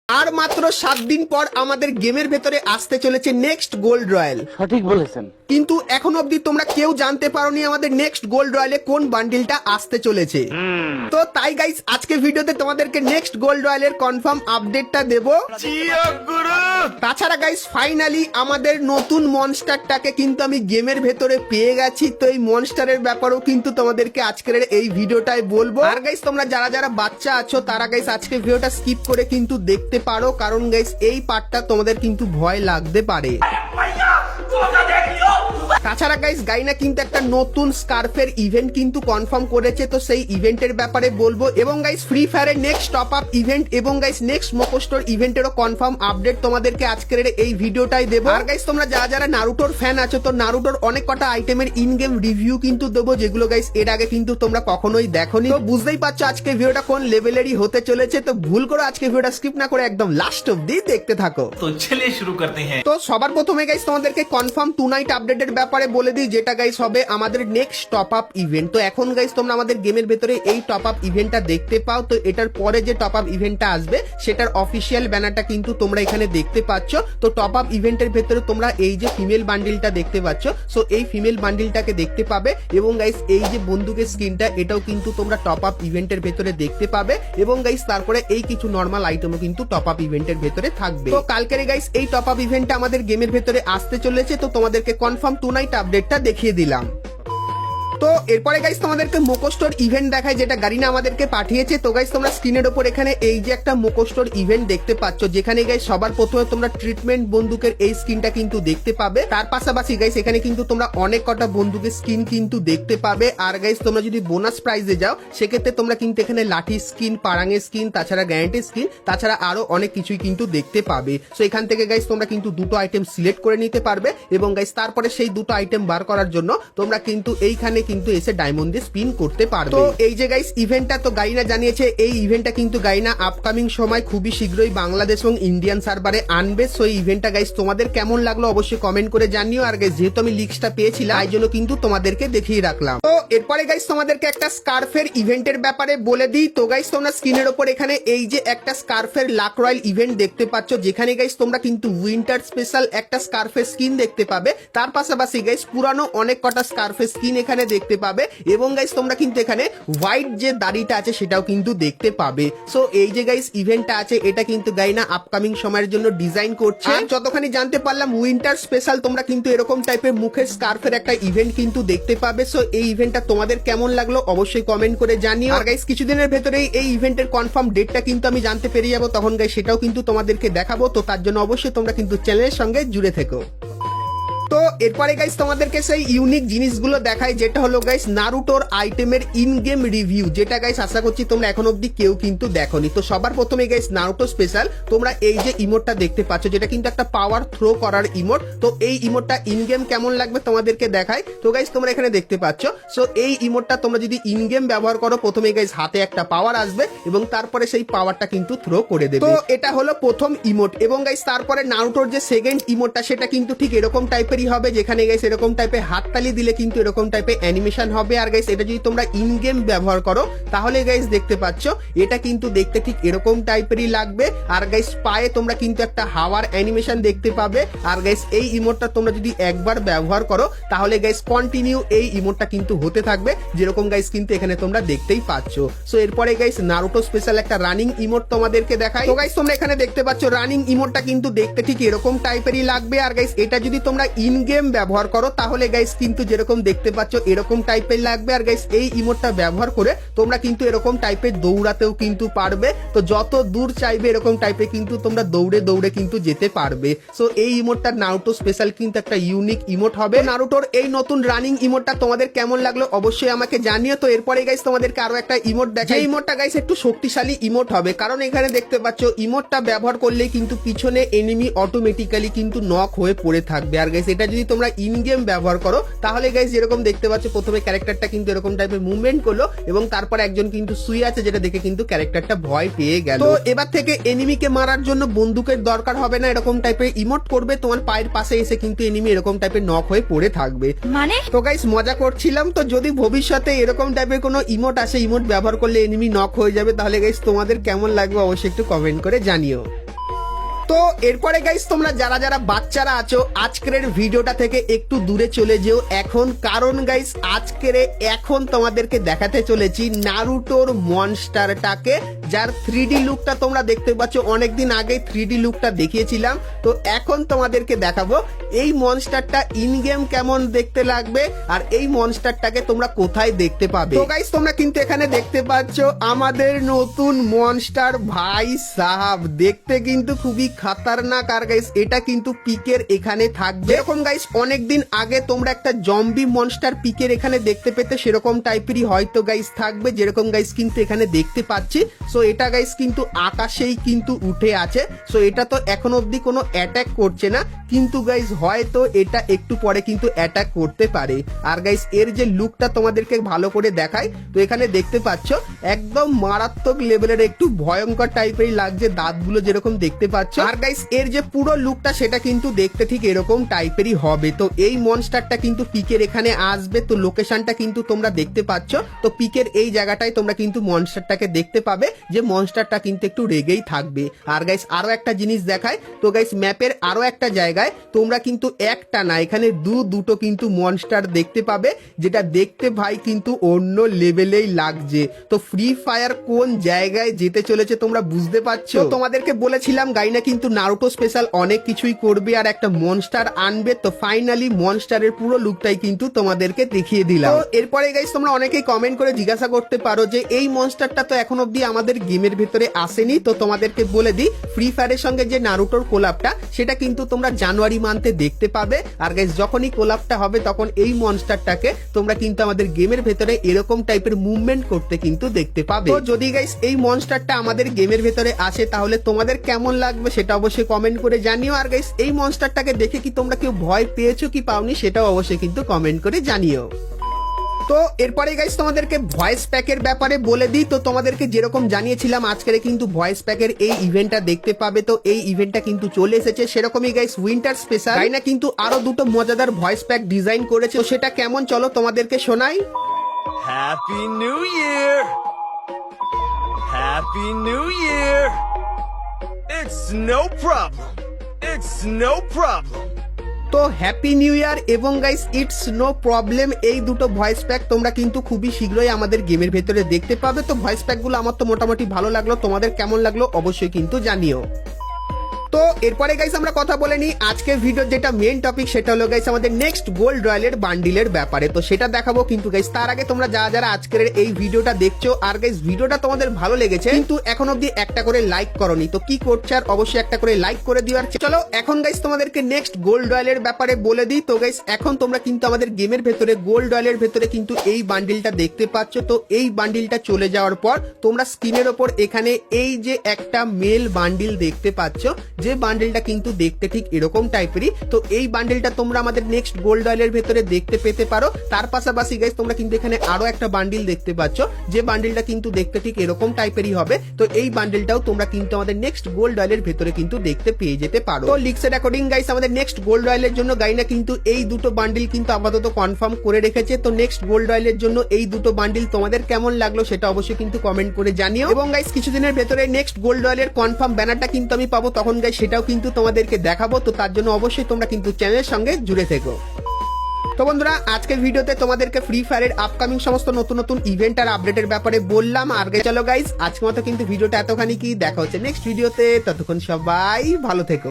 আর মাত্র 7 দিন পর আমাদের গেমের ভেতরে আসতে চলেছে নেক্সট গোল্ড রয়্যাল। সঠিক বলেছেন। কিন্তু এখন অবধি তোমরা কেউ জানতে পারোনি আমাদের নেক্সট গোল্ড রয়্যালে কোন বান্ডিলটা আসতে চলেছে। তো তাই গাইস আজকে ভিডিওতে তোমাদেরকে নেক্সট গোল্ড রয়্যালের কনফার্ম আপডেটটা দেব। তাছাড়া গাইস ফাইনালি আমাদের নতুন মনস্টারটাকে কিন্তু আমি গেমের ভেতরে পেয়ে গেছি। তো এই মনস্টারের ব্যাপারেও কিন্তু তোমাদেরকে আজকের এই ভিডিওটাই বলবো। আর গাইস তোমরা যারা যারা বাচ্চা আছো তারা গাইস আজকে ভিডিওটা স্কিপ করে কিন্তু দেখতে পারো, কারণ গাইস এই পার্টটা তোমাদের কিন্তু ভয় লাগতে পারে। তাছাড়া গাইস গাইনা কিন্তু একটা নতুন স্কার্ফের ইভেন্ট কিন্তু কনফার্ম করেছে, তো সেই ইভেন্টের ব্যাপারে বলবো। এবং গাইস ফ্রি ফায়ারের নেক্সট টপ আপ ইভেন্ট এবং গাইস নেক্সট মোকোস্টোর ইভেন্টেরও কনফার্ম আপডেট তোমাদেরকে আজকের এই ভিডিওটাই দেবো। আর গাইস তোমরা যারা যারা নারুটোর ফ্যান আছো, তো নারুটোর অনেক কটা আইটেমের ইন গেম রিভিউ কিন্তু দেবো, যেগুলো গাইস এর আগে কিন্তু তোমরা কখনোই দেখোনি। তো বুঝতেই পারছো আজকে ভিডিওটা কোন লেভেলেরই হতে চলেছে। তো ভুল করে আজকে ভিডিওটা স্কিপ না করে একদম লাস্ট অবধি দেখতে থাকো। তো চলিয়ে শুরু করতে হ্যাঁ। তো সবার প্রথমে গাইস তোমাদেরকে কনফার্ম টু নাইট আপডেটের ব্যাপারে বলে দিই, যেটা গাইস হবে আমাদের নেক্সট টপ আপ ইভেন্ট। তো এখন গাইস তোমরা আমাদের গেমের ভেতরে এই টপ আপ ইভেন্টটা দেখতে পাও। তো এটার পরে যে টপ আপ ইভেন্টটা আসবে সেটার অফিসিয়াল ব্যানারটা কিন্তু তোমরা এখানে দেখতে পাচ্ছ। তো টপ আপ ইভেন্টের ভেতরে তোমরা এই যে ফিমেল বান্ডিলটা দেখতে পাচ্ছ, সো এই ফিমেল বান্ডিলটাকে দেখতে পাবে। এবং গাইস এই যে বন্দুকের স্কিনটা এটাও কিন্তু তোমরা টপ আপ ইভেন্টের ভেতরে দেখতে পাবে। এবং গাইস তারপরে এই কিছু নর্মাল আইটেমও কিন্তু টপ আপ ইভেন্টের ভেতরে থাকবে। তো কালকের গাইস এই টপ আপ ইভেন্টটা আমাদের গেমের ভেতরে আসতে চলেছে। তো তোমাদেরকে কনফার্ম টু নাইট আপডেটটা দেখিয়ে দিলাম। তো এরপরে গাইস তোমাদেরকে মোকোস্টোর ইভেন্ট দেখায়, যেটা গারিনা আমাদেরকে পাঠিয়েছে। তো গাইস তোমরা স্ক্রিনের উপর এখানে এই যে একটা মোকোস্টোর ইভেন্ট দেখতে পাচ্ছ, যেখানে গাইস সবার প্রথমে তোমরা ট্রিটমেন্ট বন্দুকের এই স্কিনটা কিন্তু দেখতে পাবে। তার পাশাপাশি গাইস এখানে কিন্তু তোমরা অনেক কটা বন্দুকের স্কিন কিন্তু দেখতে পাবে। আর গাইস তোমরা যদি বোনাস প্রাইজে যাও সেক্ষেত্রে তোমরা কিন্তু এখানে লাঠি স্কিন, পারাঙের স্কিন, তাছাড়া গ্যারান্টি স্কিন, তাছাড়া আরো অনেক কিছুই কিন্তু দেখতে পাবে। সো এখান থেকে গাইস তোমরা কিন্তু দুটো আইটেম সিলেক্ট করে নিতে পারবে। এবং গাইস তারপরে সেই দুটো আইটেম বার করার জন্য তোমরা কিন্তু এইখানে কিন্তু এসে ডায়মন্ড দিয়ে স্পিন করতে পারবে। তো এই যে গাইস ইভেন্টটা তো গাইনা জানিয়েছে এই ইভেন্টটা কিন্তু গাইনা আপকামিং সময় খুবই শীঘ্রই বাংলাদেশ এবং ইন্ডিয়ান সার্ভারে আনবে। সো এই ইভেন্টটা গাইস তোমাদের কেমন লাগলো অবশ্যই কমেন্ট করে জানিও। আর গাইস যেহেতু আমি লিস্টটা পেয়েছিলাম তাই জন্য কিন্তু তোমাদেরকে দেখিয়ে রাখলাম। তো এরপরে গাইস তোমাদেরকে একটা স্কার্ফের ইভেন্টের ব্যাপারে বলে দিই। তো গাইস তোমরা স্ক্রিনের উপর এখানে এই যে একটা স্কার্ফের লাক রয়্যাল ইভেন্ট দেখতে পাচ্ছ, যেখানে গাইস তোমরা কিন্তু উইন্টার স্পেশাল একটা স্কার্ফের স্কিন দেখতে পাবে। তার পাশাপাশি গাইস পুরানো অনেক কটা স্কার্ফের স্কিন এখানে দেখতে পাবে। এবং গাইস তোমরা কিন্তু এখানে হোয়াইট যে দাড়িটা আছে সেটাও কিন্তু দেখতে পাবে। সো এই যে গাইস ইভেন্টটা আছে এটা কিন্তু গাইনা আপকামিং সময়ের জন্য ডিজাইন করছে। আর যতখানি জানতে পারলাম উইন্টার স্পেশাল তোমরা কিন্তু এরকম টাইপের মুখের স্কার্ফের একটা ইভেন্ট কিন্তু দেখতে পাবে। সো এই ইভেন্টটা তোমাদের কেমন লাগলো অবশ্যই কমেন্ট করে জানিও। আর গাইস কিছুদিনের ভেতরেই এই ইভেন্টের কনফার্ম ডেটটা কিন্তু আমি জানতে পেরে যাবো, তখন গাইস সেটাও কিন্তু তোমাদেরকে দেখাবো। তো তার জন্য অবশ্যই তোমরা কিন্তু চ্যানেলের সঙ্গে জুড়ে থেকো। তো এরপরে গাইস তোমাদেরকে সেই ইউনিক জিনিসগুলো দেখায়, যেটা হলো গাইস নারুটোর আইটেমের ইন গেম রিভিউ, যেটা গাইস আশা করছি তোমরা এখন অব্দি কেউ কিন্তু দেখোনি। তো সবার প্রথমে গাইস নারুটো স্পেশাল তোমরা এই যে ইমোটটা দেখতে পাচ্ছ, যেটা কিন্তু একটা পাওয়ার থ্রো করার ইমোট। তো এই ইমোটটা ইন গেম কেমন লাগবে তোমাদেরকে দেখায়। তো গাইস তোমরা এখানে দেখতে পাচ্ছ, সো এই ইমোটটা তোমরা যদি ইন গেম ব্যবহার করো প্রথমে গাইস হাতে একটা পাওয়ার আসবে এবং তারপরে সেই পাওয়ারটা কিন্তু থ্রো করে দেবে। তো এটা হলো প্রথম ইমোট। এবং গাইস তারপরে নারুটোর যে সেকেন্ড ইমোটটা সেটা কিন্তু ঠিক এরকম টাইপেরই হবে, যেখানে গাইস এরকম টাইপের হাততালি দিলে কিন্তু এরকম টাইপের অ্যানিমেশন হবে। আর গাইস এটা যদি তোমরা ইন গেম ব্যবহার করো তাহলে গাইস দেখতে পাচ্ছ এটা কিন্তু দেখতে ঠিক এরকম টাইপেরই লাগবে। আর গাইস পায়ে তোমরা কিন্তু একটা হাওয়ার অ্যানিমেশন দেখতে পাবে। আর গাইস এই ইমোটটা তোমরা যদি একবার ব্যবহার করো তাহলে গাইস কন্টিনিউ এই ইমোটটা কিন্তু হতে থাকবে, যেরকম গাইস কিন্তু এখানে তোমরা দেখতেই পাচ্ছ। সো এরপরে গাইস নারুটো স্পেশাল একটা রানিং ইমোট তোমাদেরকে দেখাই। তো গাইস তোমরা এখানে দেখতে পাচ্ছ রানিং ইমোটটা কিন্তু দেখতে ঠিক এরকম টাইপেরই লাগবে। আর গাইস এটা যদি তোমরা ইন গেম ব্যবহার করো তাহলে গাইস কিন্তু যেরকম দেখতে পাচ্ছ এরকম টাইপের লাগবে। আর গাইস এই ইমোটটা ব্যবহার করে তোমরা কিন্তু এরকম টাইপের দৌড়াতেও কিন্তু পারবে। তো যত দূর চাইবে এরকম টাইপের কিন্তু তোমরা দৌড়ে দৌড়ে কিন্তু যেতে পারবে। সো এই ইমোটটা নারুটো স্পেশাল কিন্তু একটা ইউনিক ইমোট হবে। নারুটোর এই নতুন রানিং ইমোটটা তোমাদের কেমন লাগলো অবশ্যই আমাকে জানিও। তো এরপরে গাইস তোমাদেরকে আরো একটা ইমোট দেখাই। এই ইমোটটা গাইস একটু শক্তিশালী ইমোট হবে, কারণ এখানে দেখতে পাচ্ছ ইমোটটা ব্যবহার করলে কিন্তু পিছনে এনিমি অটোমেটিক্যালি কিন্তু নক হয়ে পড়ে থাকবে। আর গাইস এটা যদি তোমরা ইন গেম ব্যবহার করো তাহলে গাইস যেরকম দেখতে পাচ্ছ প্রথমে ক্যারেক্টারটা কিন্তু এরকম টাইপের মুভমেন্ট করলো এবং তারপর একজন কিন্তু শুয়ে আছে, যেটা দেখে কিন্তু ক্যারেক্টারটা ভয় পেয়ে গেল। তো এবার থেকে এনিমিকে মারার জন্য বন্দুকের দরকার হবে না, এরকম টাইপের ইমোট করবে, তোমার পায়ের পাশে এসে কিন্তু এনিমি এরকম টাইপের নক হয়ে পড়ে থাকবে। মানে তো গাইস মজা করছিলাম। তো যদি ভবিষ্যতে এরকম টাইপের কোনো ইমোট আসে, ইমোট ব্যবহার করলে এনিমি নক হয়ে যাবে, তাহলে গাইস তোমাদের কেমন লাগবে অবশ্যই একটু কমেন্ট করে জানিও। তো এরপরে গাইস তোমরা যারা যারা বাচ্চারা আছো আজকের ভিডিওটা থেকে একটু দূরে চলে যেও এখন, কারণ গাইস এখন তোমাদেরকে দেখাতে চলেছি নারুটোর মনস্টারটাকে, যার 3D লুকটা তোমরা দেখতে পাচ্ছ। অনেকদিন আগে 3D লুকটা দেখিয়েছিলাম, তো এখন তোমাদেরকে দেখাবো এই মনস্টারটা ইন গেম কেমন দেখতে লাগবে আর এই মনস্টারটাকে তোমরা কোথায় দেখতে পাবে। তো গাইস তোমরা কিন্তু এখানে দেখতে পাচ্ছ আমাদের নতুন মনস্টার। ভাই সাহাব দেখতে কিন্তু খুবই খাতারনাক, আর গাইস এটা কিন্তু পিকের এখানে থাকবে। এরকম গাইস অনেকদিন আগে তোমরা একটা জম্বি মনস্টার পিকের এখানে দেখতে পেতে, সেরকম টাইপেরই হয়তো গাইস থাকবে, যেরকম গাইস কিন্তু এখানে দেখতে পাচ্ছি। সো এটা গাইস কিন্তু আকাশেই কিন্তু উঠে আছে। সো এটা তো এখন অবধি কোনো অ্যাটাক করছে না, কিন্তু গাইস হয়তো এটা একটু পরে কিন্তু অ্যাটাক করতে পারে। আর গাইস এর যে লুকটা তোমাদেরকে ভালো করে দেখায়, তো এখানে দেখতে পাচ্ছ একদম মারাত্মক লেভেলের একটু ভয়ঙ্কর টাইপেরই লাগছে, দাঁতগুলো যেরকম দেখতে পাচ্ছ। আর গাইস এর যে পুরো লুকটা সেটা কিন্তু দেখতে ঠিক এরকম টাইপেরই হবে। তো এই মনস্টারটা কিন্তু পিকের এখানে আসবে, তো লোকেশনটা কিন্তু তোমরা দেখতে পাচ্ছ। তো পিকের এই জায়গাটায় তোমরা কিন্তু মনস্টারটাকে দেখতে পাবে, যে মনস্টারটা কিন্তু একটু রেগেই থাকবে। আর গাইস আরো একটা জিনিস দেখায়, তো গাইস ম্যাপের আরো একটা জায়গায় তোমরা কিন্তু একটা না এখানে দুটো কিন্তু মনস্টার দেখতে পাবে, যেটা দেখতে ভাই কিন্তু অন্য লেভেলেই লাগছে। তো ফ্রি ফায়ার কোন জায়গায় যেতে চলেছে তোমরা বুঝতে পারছো। তোমাদেরকে বলেছিলাম গাইনা কিন্তু নারুটো স্পেশাল অনেক কিছুই করবে আর একটা মনস্টার আনবে। তো ফাইনালি মনস্টারের পুরো লুকটাই কিন্তু তোমাদেরকে দেখিয়ে দিলাম। তো এরপরে গাইস তোমরা অনেকেই কমেন্ট করে জিজ্ঞাসা করতে পারো যে এই মনস্টারটা তো এখন অব্দি আমাদের গেমের ভেতরে আসেনি। তো তোমাদেরকে বলে দিই ফ্রি ফায়ারের সঙ্গে যে নারুটোর কোলাপটা সেটা কিন্তু তোমরা জানুয়ারি মান্থে দেখতে পাবে। আর গাইস যখনই কোলাপটা হবে তখন এই মনস্টারটাকে তোমরা কিন্তু আমাদের গেমের ভেতরে এরকম টাইপের মুভমেন্ট করতে কিন্তু দেখতে পাবে। তো যদি গাইস এই মনস্টারটা আমাদের গেমের ভেতরে আসে তাহলে তোমাদের কেমন লাগবে সেটা অবশ্যই কমেন্ট করে জানিও। আর গাইস এই মনস্টারটাকে দেখে কি তোমরা কেউ ভয় পেয়েছো কি পাওনি সেটাও অবশ্যই কিন্তু কমেন্ট করে জানিও। তো এরপরে গাইস তোমাদেরকে ভয়েস প্যাকের ব্যাপারে বলে দিই। তো তোমাদেরকে যেরকম জানিয়েছিলাম আজকের কিন্তু ভয়েস প্যাকের এই ইভেন্টটা দেখতে পাবে। তো এই ইভেন্টটা কিন্তু চলে এসেছে, সেরকমই গাইস উইন্টার স্পেশাল গাইনা কিন্তু আরো দুটো মজাদার ভয়েস প্যাক ডিজাইন করেছে। তো সেটা কেমন চলো তোমাদেরকে শোনাই। Happy New Year! Happy New Year! It's no problem. It's no problem. তো হ্যাপি নিউ ইয়ার এবং গাইস ইটস নো প্রবলেম এই দুটো ভয়েস প্যাক তোমরা কিন্তু খুবই শীঘ্রই আমাদের গেমের ভেতরে দেখতে পাবে। তো ভয়েস প্যাকগুলো আমার তো মোটামুটি ভালো লাগলো, তোমাদের কেমন লাগলো অবশ্যই কিন্তু জানিও। তো এরপরে গাইস আমরা কথা বলে নিই আজকের ভিডিওর যেটা মেইন টপিক, সেটা হলো গাইস আমাদের নেক্সট গোল্ড রয়্যালের বান্ডিলের ব্যাপারে। তো সেটা দেখাবো, কিন্তু গাইস তার আগে তোমরা যারা আজকের এই ভিডিওটা দেখছো আর গাইস ভিডিওটা তোমাদের ভালো লেগেছে কিন্তু এখন অবধি একটা করে লাইক করনি, তো কি করছো আর অবশ্যই একটা করে লাইক করে দিও। আর চলো এখন গাইস তোমাদেরকে নেক্সট গোল্ড রয়্যালের ব্যাপারে বলে দিই। তো গাইস এখন তোমরা কিন্তু আমাদের গেমের ভেতরে গোল্ড রয়্যালের ভেতরে কিন্তু এই বান্ডিলটা দেখতে পাচ্ছ। তো এই বান্ডিলটা চলে যাওয়ার পর তোমরা স্ক্রিনের ওপর এখানে এই যে একটা মেল বান্ডিল দেখতে পাচ্ছ, যে বান্ডেলটা কিন্তু দেখতে ঠিক এরকম টাইপেরই। তো এই বান্ডেলটা তোমরা আমাদের নেক্সট গোল্ড রয়্যালের ভেতরে দেখতে পেতে পারো। তার পাশাপাশি গাইস তোমরা কিন্তু এখানে আরো একটা বান্ডিল দেখতে পাচ্ছ, যে বান্ডেলটা কিন্তু দেখতে ঠিক এরকম টাইপেরই হবে। তো এই বান্ডেলটাও তোমরা কিন্তু আমাদের নেক্সট গোল্ড রয়্যালের ভেতরে কিন্তু দেখতে পেয়ে যেতে পারো। তো লিক্সের অ্যাকর্ডিং গাইস আমাদের নেক্সট গোল্ড রয়্যালের জন্য গাইনা কিন্তু এই দুটো বান্ডিল কিন্তু আপাতত কনফার্ম করে রেখেছে। তো নেক্সট গোল্ড রয়্যালের জন্য এই দুটো বান্ডিল তোমাদের কেমন লাগলো সেটা অবশ্যই কিন্তু কমেন্ট করে জানিও। এবং গাইস কিছুদিনের ভেতরে নেক্সট গোল্ড রয়্যালের কনফার্ম ব্যানারটা কিন্তু আমি পাবো, তখন গাইস সেটাও কিন্তু তোমাদেরকে দেখাবো। তো তার জন্য অবশ্যই তোমরা কিন্তু চ্যানেলের সঙ্গে জুড়ে থেকো। তো বন্ধুরা আজকের ভিডিওতে তোমাদেরকে ফ্রি ফায়ারের আপকামিং সমস্ত নতুন নতুন ইভেন্ট আর আপডেটের ব্যাপারে বললাম। আর চলো গাইস আজকের মতো কিন্তু ভিডিওটা এতখানি কি, দেখা হচ্ছে নেক্সট ভিডিওতে, ততক্ষণ সবাই ভালো থেকো।